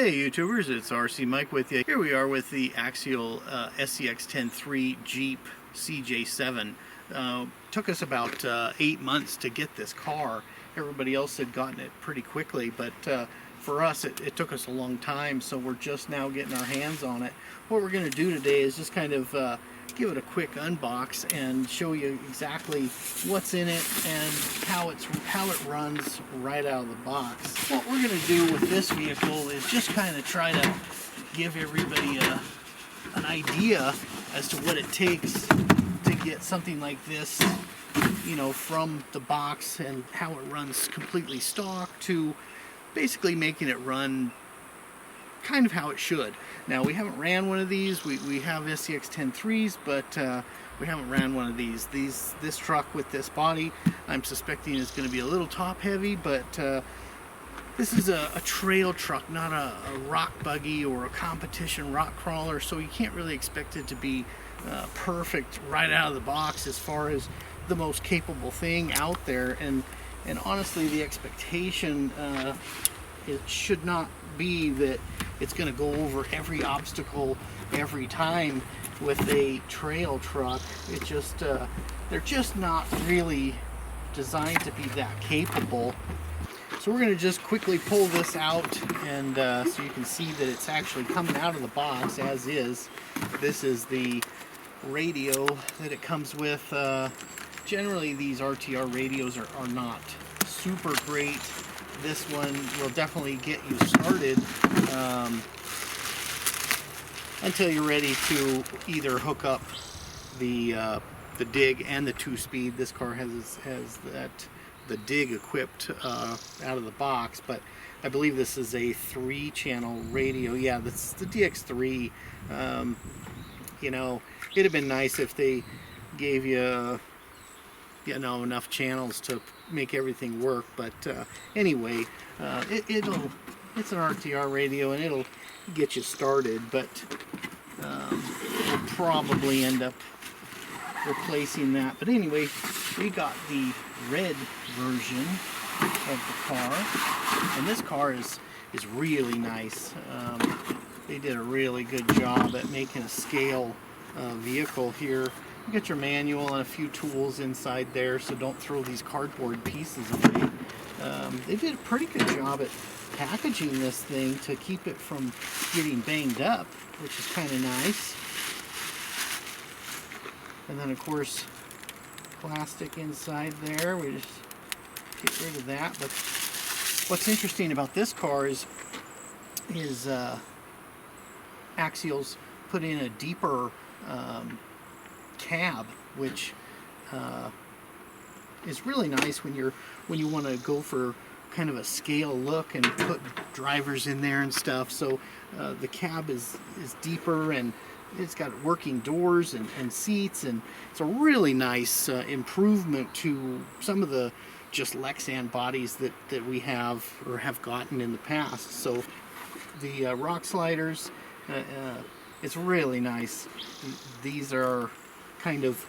Hey YouTubers, it's RC Mike with you. Here we are with the Axial SCX10iii Jeep CJ7. Took us about 8 months to get this car. Everybody else had gotten it pretty quickly, but for us it took us a long time, so we're just now getting our hands on it. What we're going to do today is just kind of give it a quick unbox and show you exactly what's in it and how it runs right out of the box. What we're going to do with this vehicle is just kind of try to give everybody an idea as to what it takes to get something like this, you know, from the box, and how it runs completely stock to basically making it run kind of how it should. Now, we haven't ran one of these. We have SCX10iiis, but we haven't ran one of these. This truck with this body, I'm suspecting is going to be a little top heavy, but this is a trail truck, not a rock buggy or a competition rock crawler, so you can't really expect it to be perfect right out of the box as far as the most capable thing out there. And honestly, the expectation it should not be that it's going to go over every obstacle every time with a trail truck. It just they're just not really designed to be that capable. So we're going to just quickly pull this out, and so you can see that it's actually coming out of the box as is. This is the radio that it comes with. Generally these RTR radios are not super great. This one will definitely get you started until you're ready to either hook up the dig and the 2-speed. This car has the dig equipped out of the box, but I believe this is a 3-channel radio. Yeah, that's the DX3. You know, it'd have been nice if they gave you enough channels to make everything work, but anyway, it's an RTR radio and it'll get you started, but we'll probably end up replacing that. But anyway, we got the red version of the car, and this car is really nice. They did a really good job at making a scale vehicle here. You got your manual and a few tools inside there, so don't throw these cardboard pieces away. They did a pretty good job at packaging this thing to keep it from getting banged up, which is kind of nice. And then, of course, plastic inside there. We just get rid of that. But what's interesting about this car is Axial's put in a deeper cab, which is really nice when you want to go for kind of a scale look and put drivers in there and stuff. So the cab is deeper, and it's got working doors and seats, and it's a really nice improvement to some of the just Lexan bodies that we have or have gotten in the past. So the rock sliders, it's really nice. These are kind of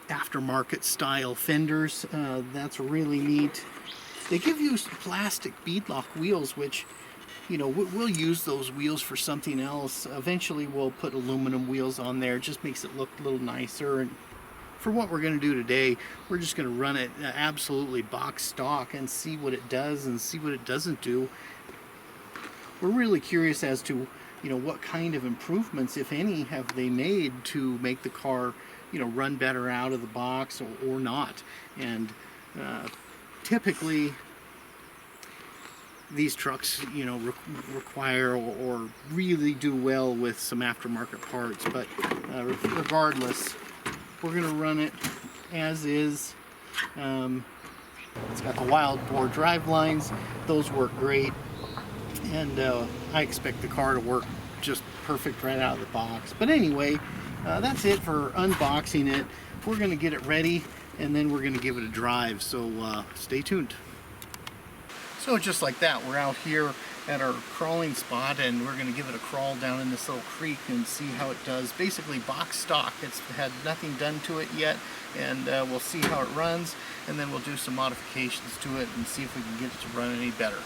aftermarket style fenders. That's really neat. They give you plastic beadlock wheels, which, you know, we'll use those wheels for something else. Eventually we'll put aluminum wheels on there. It just makes it look a little nicer. And for what we're going to do today, we're just going to run it absolutely box stock and see what it does and see what it doesn't do. We're really curious as to, you know, what kind of improvements, if any, have they made to make the car, you know, run better out of the box or not. And typically these trucks, you know, require or really do well with some aftermarket parts, but regardless, we're going to run it as is. It's got the wild bore drive lines. Those work great. And I expect the car to work just perfect right out of the box. But anyway, that's it for unboxing it. We're going to get it ready, and then we're going to give it a drive, so stay tuned. So just like that, we're out here at our crawling spot, and we're going to give it a crawl down in this little creek and see how it does. Basically box stock. It's had nothing done to it yet, and we'll see how it runs, and then we'll do some modifications to it and see if we can get it to run any better.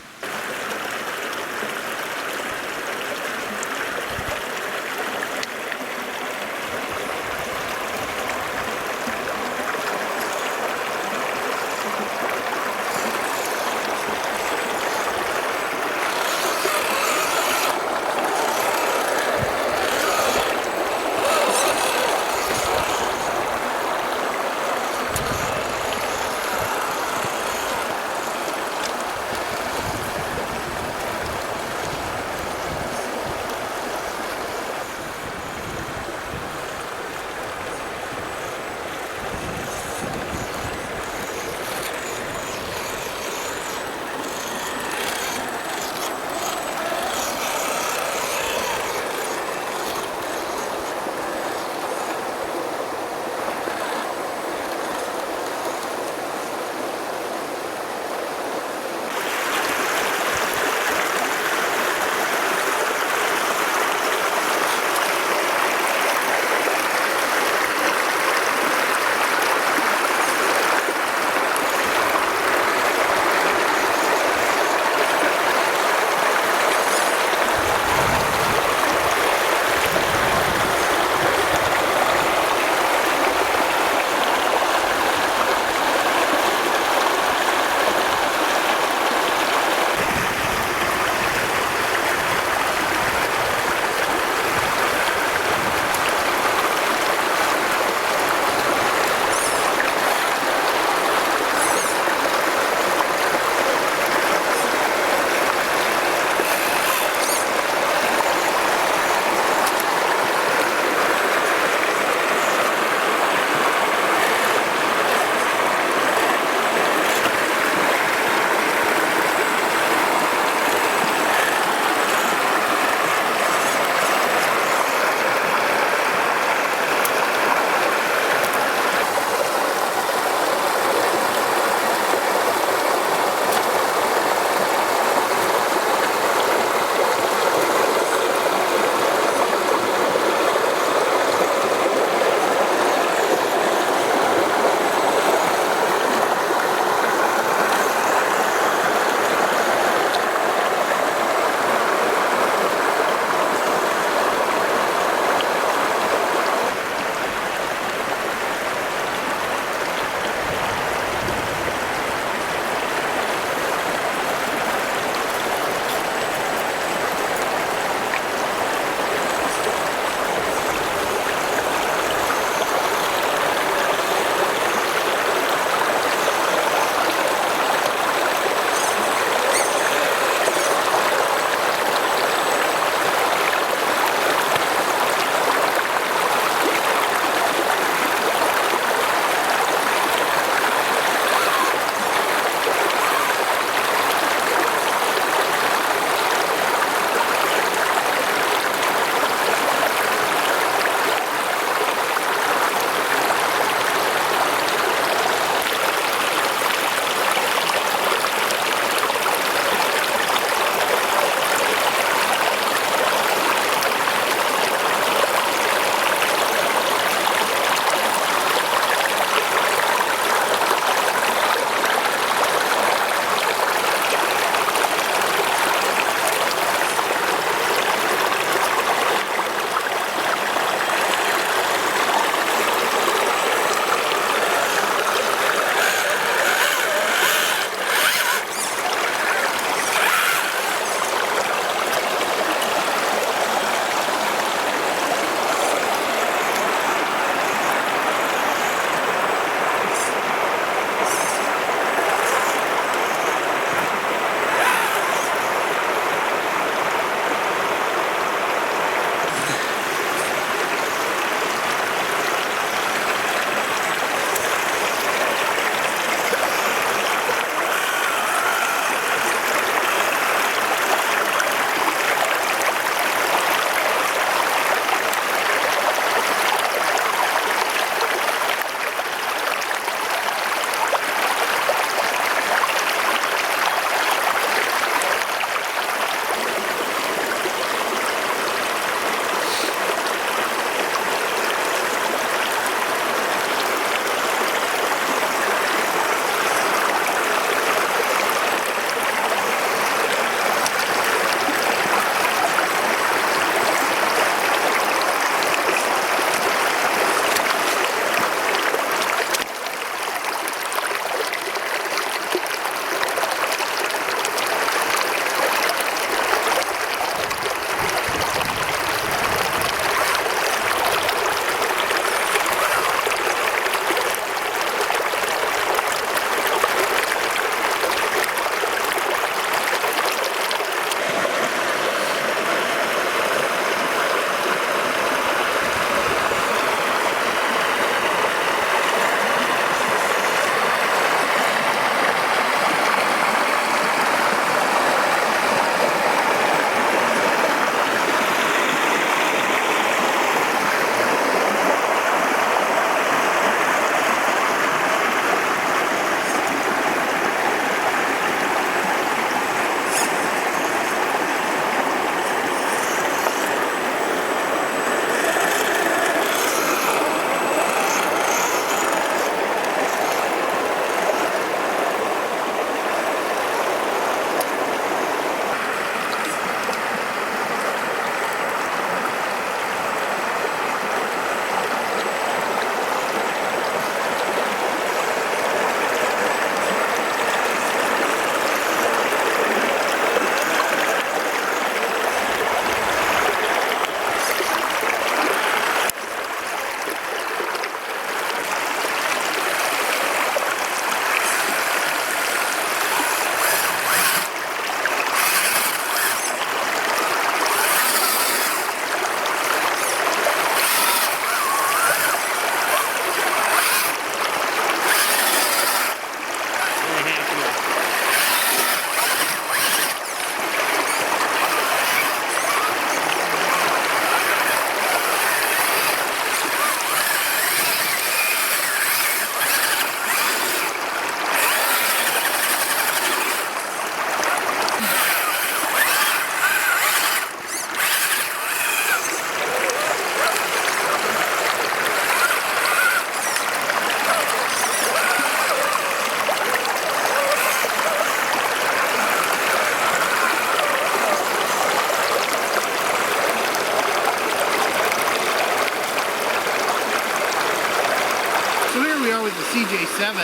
CJ7.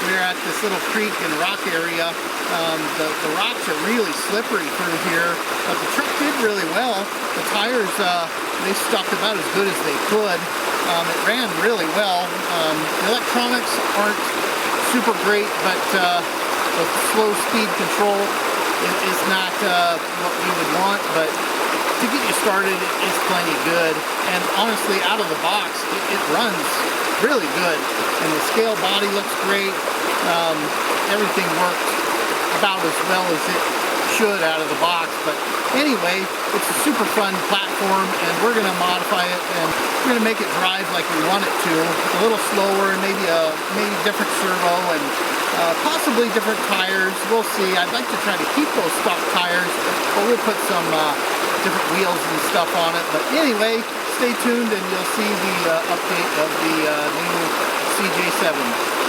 We're at this little creek and rock area. The rocks are really slippery through here, but the truck did really well. The tires, they stuck about as good as they could. It ran really well. The electronics aren't super great, but the slow speed control is not what we would want, but to get you started, it's plenty good. And honestly, out of the box, it runs really good. And the scale body looks great. Everything works about as well as it should out of the box. But anyway, it's a super fun platform, and we're going to modify it, and we're going to make it drive like we want it to. A little slower, and maybe different servo, and possibly different tires. We'll see. I'd like to try to keep those stock tires, but we'll put some different wheels and stuff on it. But anyway, stay tuned and you'll see the update of the new CJ7.